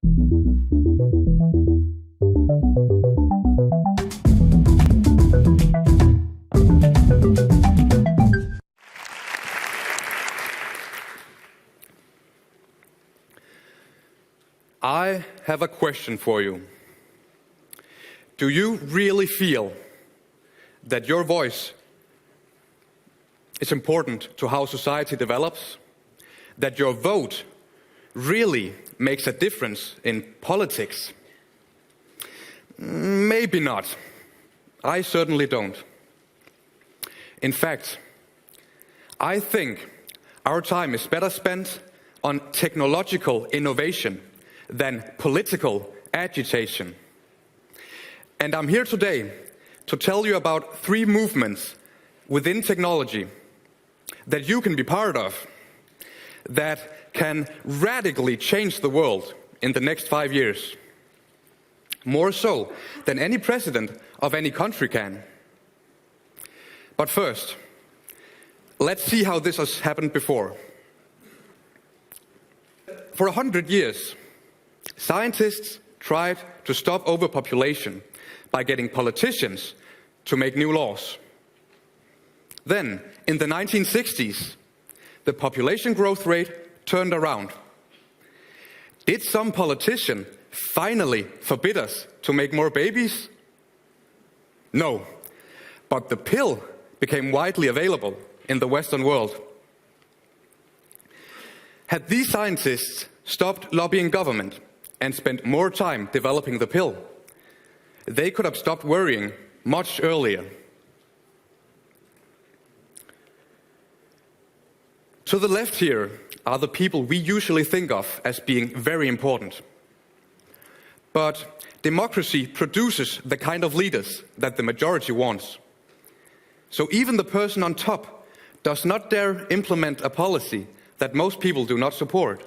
I have a question for you. Do you really feel that your voice is important to how society develops? That your vote really makes a difference in politics? Maybe not. I certainly don't. In fact, I think our time is better spent on technological innovation than political agitation. And I'm here today to tell you about 3 movements within technology that you can be part of that can radically change the world in the next 5 years. More so than any president of any country can. But first, let's see how this has happened before. For 100 years, scientists tried to stop overpopulation by getting politicians to make new laws. Then, in the 1960s, the population growth rate turned around. Did some politician finally forbid us to make more babies? No, but the pill became widely available in the Western world. Had these scientists stopped lobbying government and spent more time developing the pill, they could have stopped worrying much earlier. To the left here are the people we usually think of as being very important. But democracy produces the kind of leaders that the majority wants. So even the person on top does not dare implement a policy that most people do not support.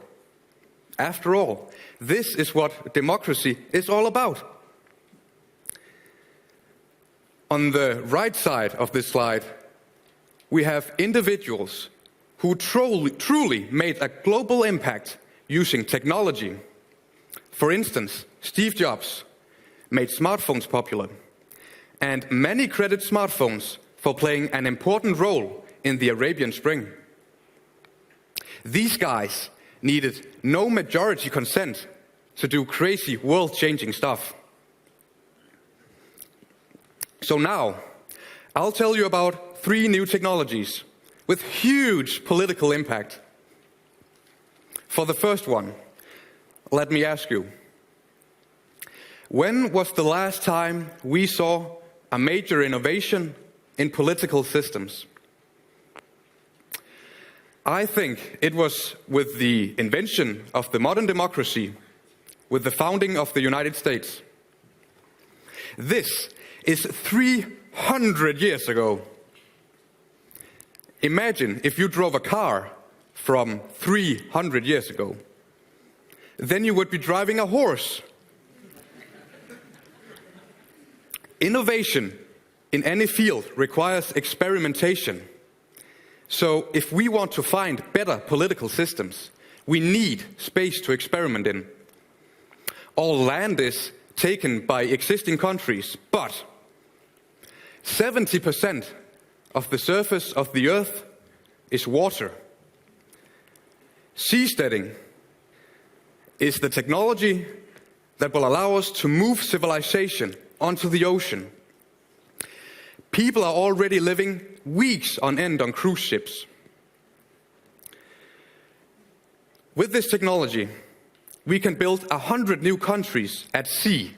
After all, this is what democracy is all about. On the right side of this slide, we have individuals who truly made a global impact using technology. For instance, Steve Jobs made smartphones popular, and many credit smartphones for playing an important role in the Arabian Spring. These guys needed no majority consent to do crazy world-changing stuff. So now, I'll tell you about 3 new technologies with huge political impact. For the first one, let me ask you, when was the last time we saw a major innovation in political systems? I think it was with the invention of the modern democracy, with the founding of the United States. This is 300 years ago. Imagine if you drove a car from 300 years ago. Then you would be driving a horse. Innovation in any field requires experimentation. So if we want to find better political systems, we need space to experiment in. All land is taken by existing countries, but 70% of the surface of the earth is water. Seasteading is the technology that will allow us to move civilization onto the ocean. People are already living weeks on end on cruise ships. With this technology, we can build 100 new countries at sea.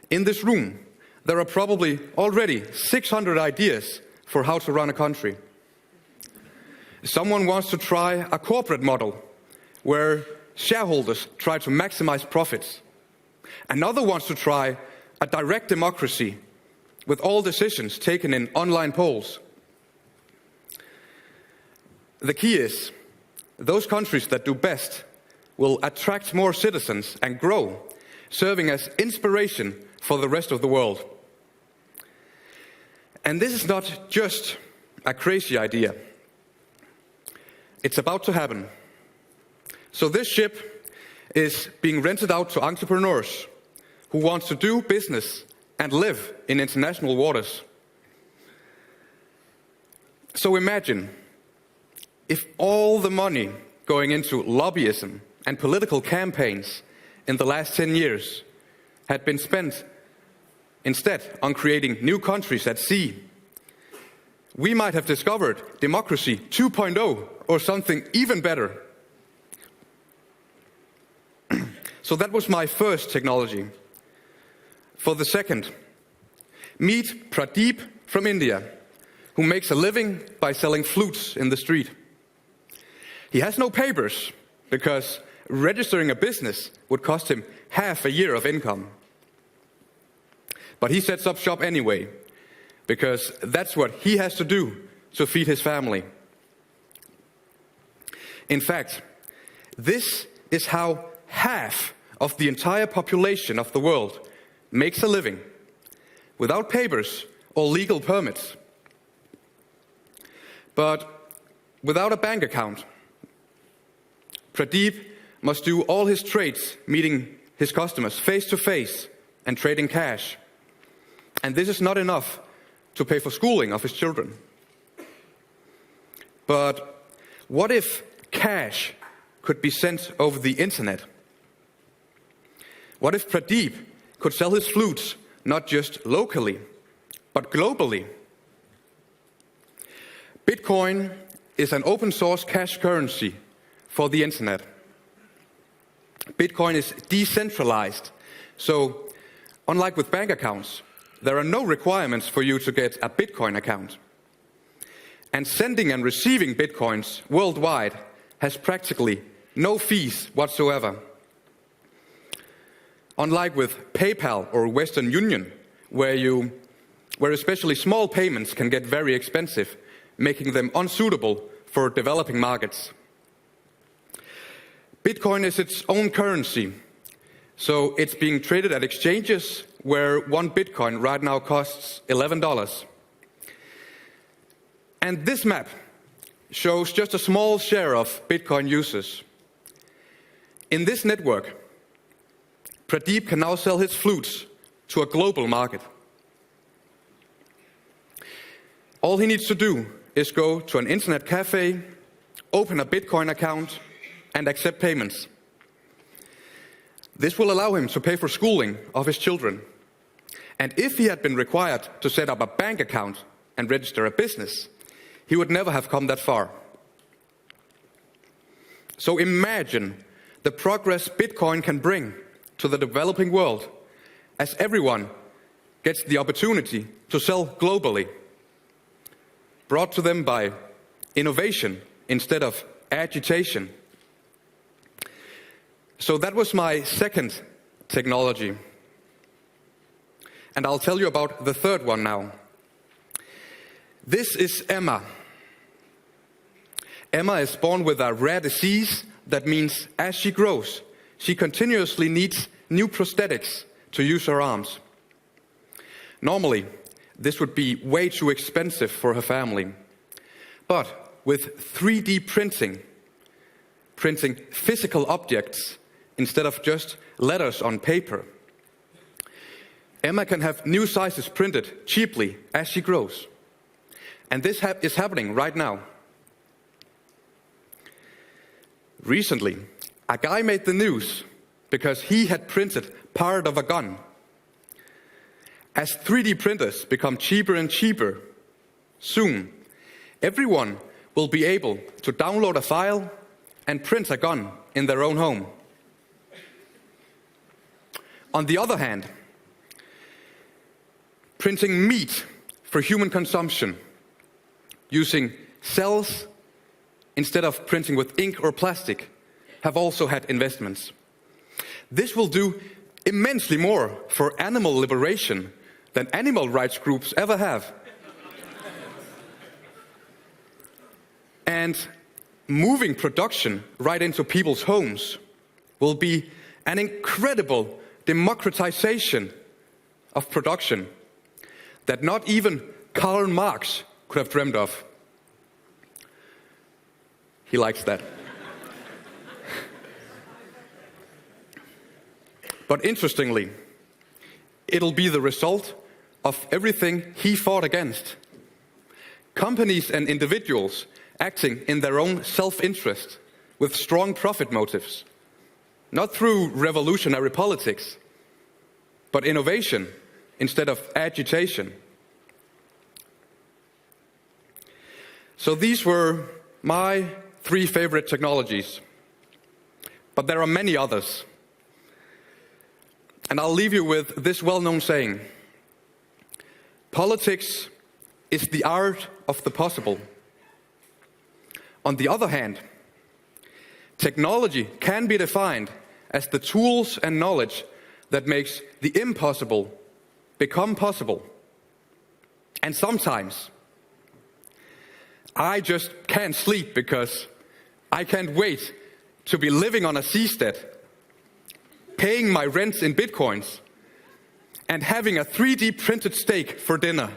In this room, there are probably already 600 ideas for how to run a country. Someone wants to try a corporate model where shareholders try to maximize profits. Another wants to try a direct democracy with all decisions taken in online polls. The key is, those countries that do best will attract more citizens and grow, serving as inspiration for the rest of the world. And this is not just a crazy idea. It's about to happen. So this ship is being rented out to entrepreneurs who want to do business and live in international waters. So imagine if all the money going into lobbyism and political campaigns in the last 10 years had been spent instead on creating new countries at sea. We might have discovered democracy 2.0 or something even better. So that was my first technology. For the second, meet Pradeep from India, who makes a living by selling flutes in the street. He has no papers because registering a business would cost him half a year of income. But he sets up shop anyway, because that's what he has to do to feed his family. In fact, this is how half of the entire population of the world makes a living, without papers or legal permits. But without a bank account, Pradeep must do all his trades meeting his customers face to face and trading cash. And this is not enough to pay for schooling of his children. But what if cash could be sent over the internet? What if Pradeep could sell his flutes not just locally, but globally? Bitcoin is an open source cash currency for the internet. Bitcoin is decentralized, so unlike with bank accounts, there are no requirements for you to get a Bitcoin account. And sending and receiving Bitcoins worldwide has practically no fees whatsoever. Unlike with PayPal or Western Union, where especially small payments can get very expensive, making them unsuitable for developing markets. Bitcoin is its own currency, so it's being traded at exchanges where one Bitcoin right now costs $11. And this map shows just a small share of Bitcoin users. In this network, Pradeep can now sell his flutes to a global market. All he needs to do is go to an internet cafe, open a Bitcoin account, and accept payments. This will allow him to pay for schooling of his children. And if he had been required to set up a bank account and register a business, he would never have come that far. So imagine the progress Bitcoin can bring to the developing world as everyone gets the opportunity to sell globally, brought to them by innovation instead of agitation. So that was my second technology. And I'll tell you about the third one now. This is Emma. Emma is born with a rare disease that means as she grows, she continuously needs new prosthetics to use her arms. Normally, this would be way too expensive for her family. But with 3D printing physical objects instead of just letters on paper, Emma can have new sizes printed cheaply as she grows. And this is happening right now. Recently, a guy made the news because he had printed part of a gun. As 3D printers become cheaper and cheaper, soon everyone will be able to download a file and print a gun in their own home. On the other hand, printing meat for human consumption using cells instead of printing with ink or plastic have also had investments. This will do immensely more for animal liberation than animal rights groups ever have. And moving production right into people's homes will be an incredible democratization of production that not even Karl Marx could have dreamed of. He likes that. But interestingly, it'll be the result of everything he fought against. Companies and individuals acting in their own self-interest with strong profit motives, not through revolutionary politics, but innovation instead of agitation. So these were my 3 favorite technologies, but there are many others. And I'll leave you with this well-known saying: politics is the art of the possible. On the other hand, technology can be defined as the tools and knowledge that makes the impossible become possible. And sometimes I just can't sleep because I can't wait to be living on a seastead, paying my rents in bitcoins, and having a 3D printed steak for dinner.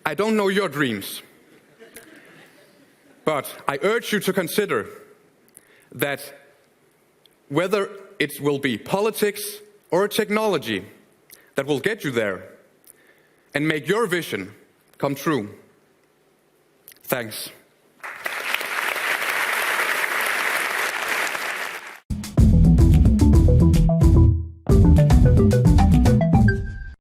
I don't know your dreams, but I urge you to consider that whether it will be politics or technology that will get you there and make your vision come true. Thanks.